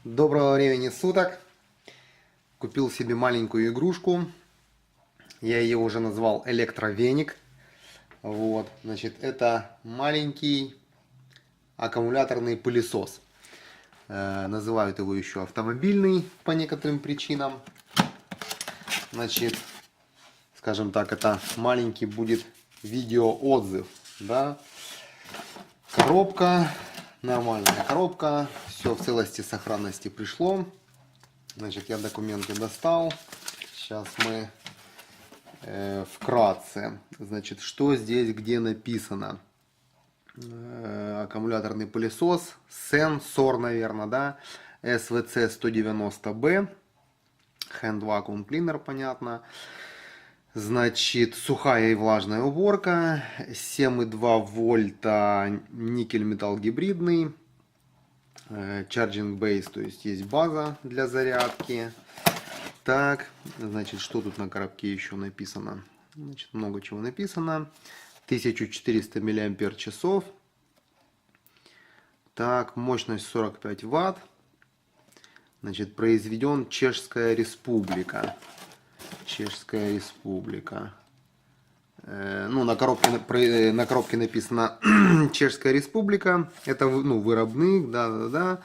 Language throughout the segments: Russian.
Доброго времени суток. Купил себе маленькую игрушку. Я ее уже назвал электровеник. Вот, значит, это маленький аккумуляторный пылесос. Называют его еще автомобильный по некоторым причинам. Значит, скажем так, это маленький будет видеоотзыв. Да? Коробка, нормальная коробка. Все в целости и сохранности пришло. Значит, я документы достал. Сейчас мы вкратце. Значит, что здесь, где написано? Аккумуляторный пылесос. Сенсор, наверное, да? SVC 190B. Hand Vacuum Cleaner, понятно. Значит, сухая и влажная уборка. 7,2 вольта никель-металл гибридный. Charging base, то есть есть база для зарядки. Так, значит, что тут на коробке еще написано? Значит, много чего написано. 1400 мАч. Так, мощность 45 Вт. Значит, произведен Чешская Республика. Чешская Республика. Ну, на коробке написано Чешская Республика. Это, ну, виробник, да.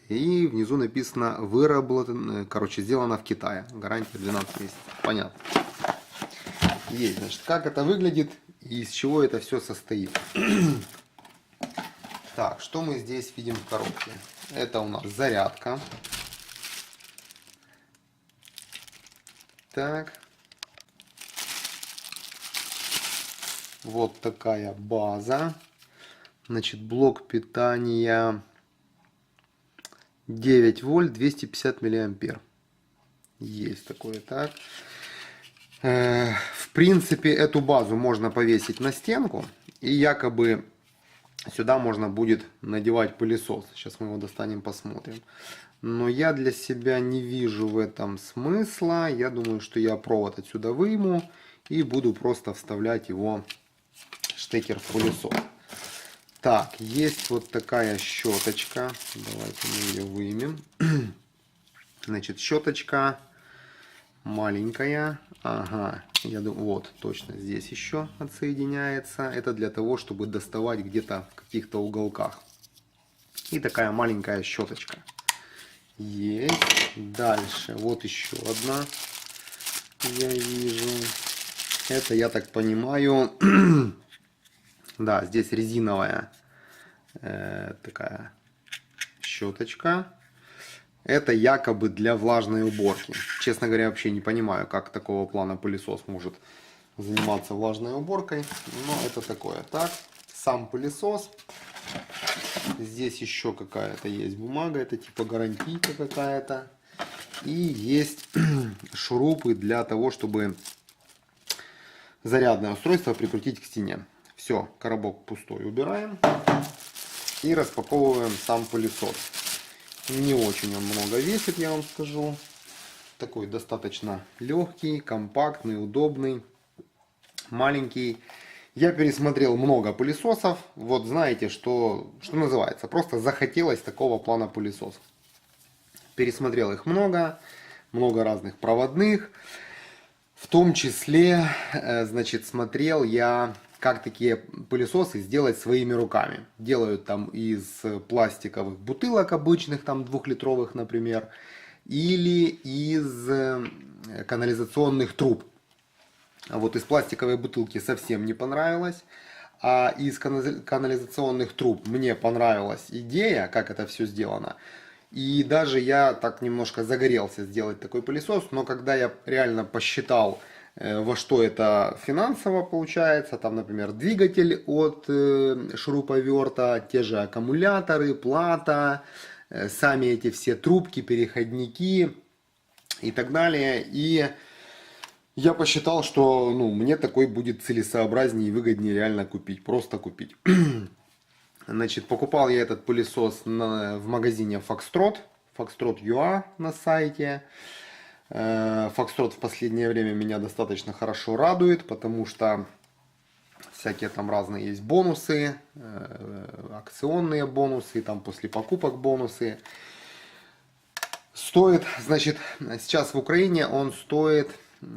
И внизу написано выработано, короче, сделано в Китае. Гарантия 12 месяцев. Понятно. Есть, значит, как это выглядит и из чего это все состоит. Так, что мы здесь видим в коробке? Это у нас зарядка. Так. Вот такая база. Значит, блок питания 9 вольт, 250 миллиампер. Есть такое, так. В принципе, эту базу можно повесить на стенку. И якобы сюда можно будет надевать пылесос. Сейчас мы его достанем, посмотрим. Но я для себя не вижу в этом смысла. Я думаю, что я провод отсюда выйму и буду просто вставлять его штекер в пылесос. Так, есть вот такая щеточка. Давайте мы ее вымем. Значит, щеточка маленькая. Ага, я думаю, вот, точно здесь еще отсоединяется. Это для того, чтобы доставать где-то в каких-то уголках. И такая маленькая щеточка. Есть. Дальше, вот еще одна. Я вижу. Это, я так понимаю... Да, здесь резиновая такая щеточка. Это якобы для влажной уборки. Честно говоря, вообще не понимаю, как такого плана пылесос может заниматься влажной уборкой. Но это такое. Так, сам пылесос. Здесь еще какая-то есть бумага. Это типа гарантийка какая-то. И есть шурупы для того, чтобы зарядное устройство прикрутить к стене. Все, коробок пустой убираем и распаковываем сам пылесос. Не очень он много весит, я вам скажу. Такой достаточно легкий, компактный, удобный, маленький. Я пересмотрел много пылесосов. Вот знаете, что называется, просто захотелось такого плана пылесосов. Пересмотрел их много разных проводных. В том числе, значит, смотрел я, как такие пылесосы сделать своими руками. Делают там из пластиковых бутылок обычных, там 2-литровых, например, или из канализационных труб. Вот из пластиковой бутылки совсем не понравилось. А из канализационных труб мне понравилась идея, как это все сделано. И даже я так немножко загорелся сделать такой пылесос, но когда я реально посчитал, во что это финансово получается, там, например, двигатель от шуруповерта, те же аккумуляторы, плата, сами эти все трубки, переходники и так далее. И я посчитал, что мне такой будет целесообразнее и выгоднее реально купить, просто купить. Значит, покупал я этот пылесос в магазине Foxtrot, Foxtrot.ua на сайте. Foxtrot в последнее время меня достаточно хорошо радует, потому что всякие там разные есть бонусы, акционные бонусы, там после покупок бонусы. Стоит, значит, сейчас в Украине он стоит,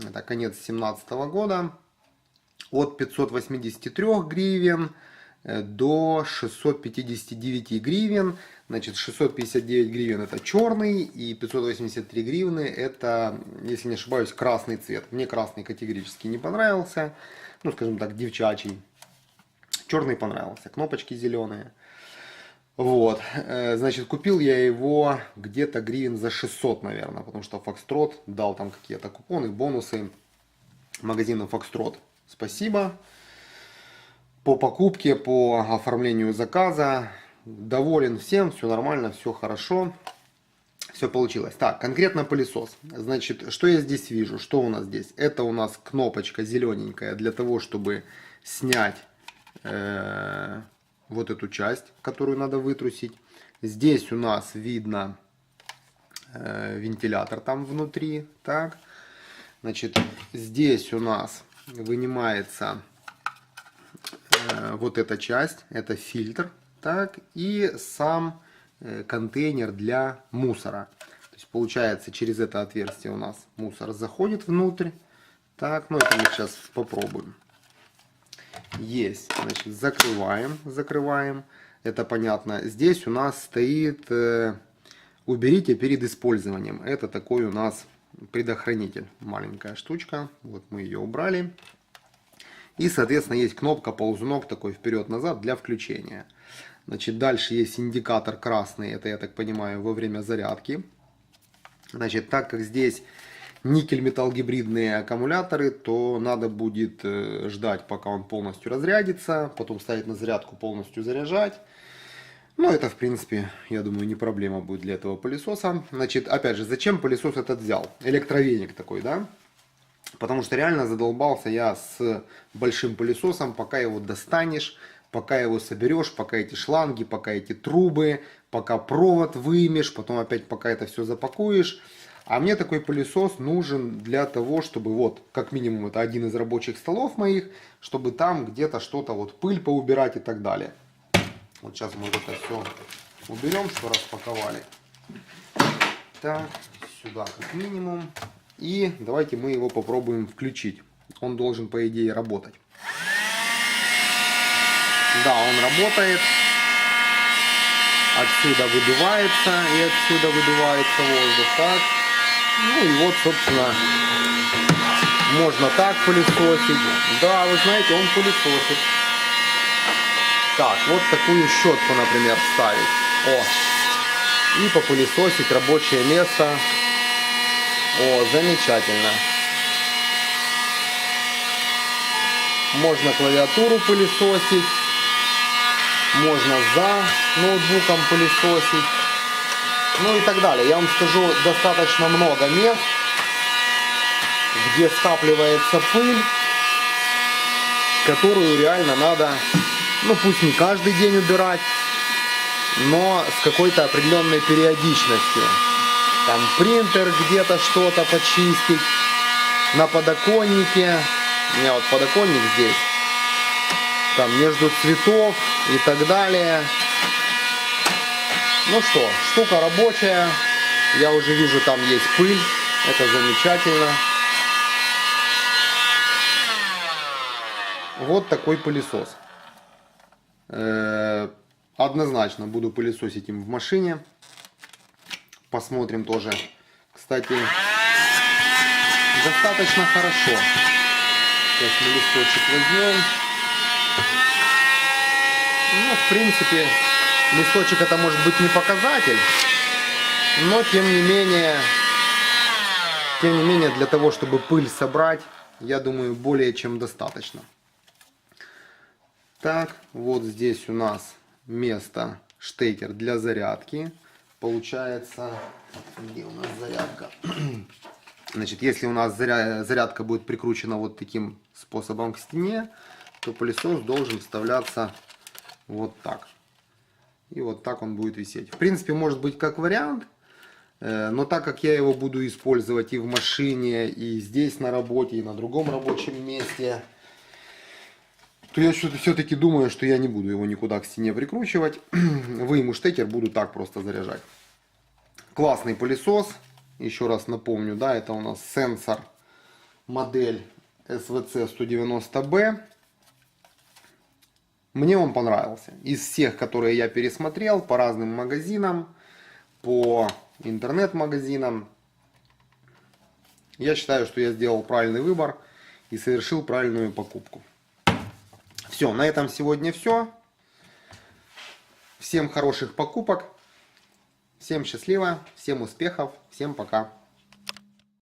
это конец 2017 года, от 583 гривен до 659 гривен. Значит, 659 гривен это черный, и 583 гривны это, если не ошибаюсь, красный цвет. Мне красный категорически не понравился, ну, скажем так, девчачий. Черный понравился, кнопочки зеленые. Вот, значит, купил я его где-то гривен за 600, наверное, потому что Foxtrot дал там какие-то купоны, бонусы магазину Foxtrot. Спасибо. По покупке, по оформлению заказа. Доволен всем, все нормально, все хорошо. Все получилось. Так, конкретно пылесос. Значит, что я здесь вижу? Что у нас здесь? Это у нас кнопочка зелененькая для того, чтобы снять вот эту часть, которую надо вытрусить. Здесь у нас видно вентилятор там внутри. Так. Значит, здесь у нас вынимается вот эта часть, это фильтр, так, и сам контейнер для мусора. То есть получается, через это отверстие у нас мусор заходит внутрь. Так, ну это мы сейчас попробуем. Есть, значит, закрываем, это понятно. Здесь у нас стоит уберите перед использованием. Это такой у нас предохранитель, маленькая штучка. Вот мы ее убрали. И, соответственно, есть кнопка, ползунок такой вперед-назад для включения. Значит, дальше есть индикатор красный, это, я так понимаю, во время зарядки. Значит, так как здесь никель-металл-гибридные аккумуляторы, то надо будет ждать, пока он полностью разрядится, потом ставить на зарядку, полностью заряжать. Ну, это, в принципе, я думаю, не проблема будет для этого пылесоса. Значит, опять же, зачем пылесос этот взял? Электровеник такой, да? Потому что реально задолбался я с большим пылесосом, пока его достанешь, пока его соберешь, пока эти шланги, пока эти трубы, пока провод вымешь, потом опять пока это все запакуешь. А мне такой пылесос нужен для того, чтобы вот, как минимум, это один из рабочих столов моих, чтобы там где-то что-то, вот пыль поубирать и так далее. Вот сейчас мы это все уберем, что распаковали. Так, сюда как минимум. И давайте мы его попробуем включить. Он должен, по идее, работать. Да, он работает. Отсюда выдувается и отсюда выдувается воздух. Так. Ну и вот, собственно, можно так пылесосить. Да, вы знаете, он пылесосит. Так, вот такую щетку, например, вставить. О. И попылесосить рабочее место. О, замечательно. Можно клавиатуру пылесосить. Можно за ноутбуком пылесосить. Ну и так далее. Я вам скажу, достаточно много мест, где скапливается пыль, которую реально надо, ну пусть не каждый день убирать, но с какой-то определенной периодичностью. Там принтер где-то что-то почистить, на подоконнике, у меня вот подоконник здесь, там между цветов и так далее. Ну что, штука рабочая, я уже вижу, там есть пыль, это замечательно. Вот такой пылесос. Однозначно буду пылесосить им в машине. Посмотрим тоже. Кстати, достаточно хорошо. Сейчас мы листочек возьмем. Ну, в принципе, листочек это может быть не показатель, но тем не менее, для того, чтобы пыль собрать, я думаю, более чем достаточно. Так, вот здесь у нас место, штекер для зарядки. Получается, где у нас зарядка? Значит, если у нас зарядка будет прикручена вот таким способом к стене, то пылесос должен вставляться вот так. И вот так он будет висеть. В принципе, может быть как вариант, но так как я его буду использовать и в машине, и здесь на работе, и на другом рабочем месте, то я все-таки думаю, что я не буду его никуда к стене прикручивать. Выйму штекер, буду так просто заряжать. Классный пылесос. Еще раз напомню, да, это у нас сенсор модель SVC190B. Мне он понравился. Из всех, которые я пересмотрел по разным магазинам, по интернет-магазинам, я считаю, что я сделал правильный выбор и совершил правильную покупку. Все, на этом сегодня все. Всем хороших покупок. Всем счастливо, всем успехов, всем пока.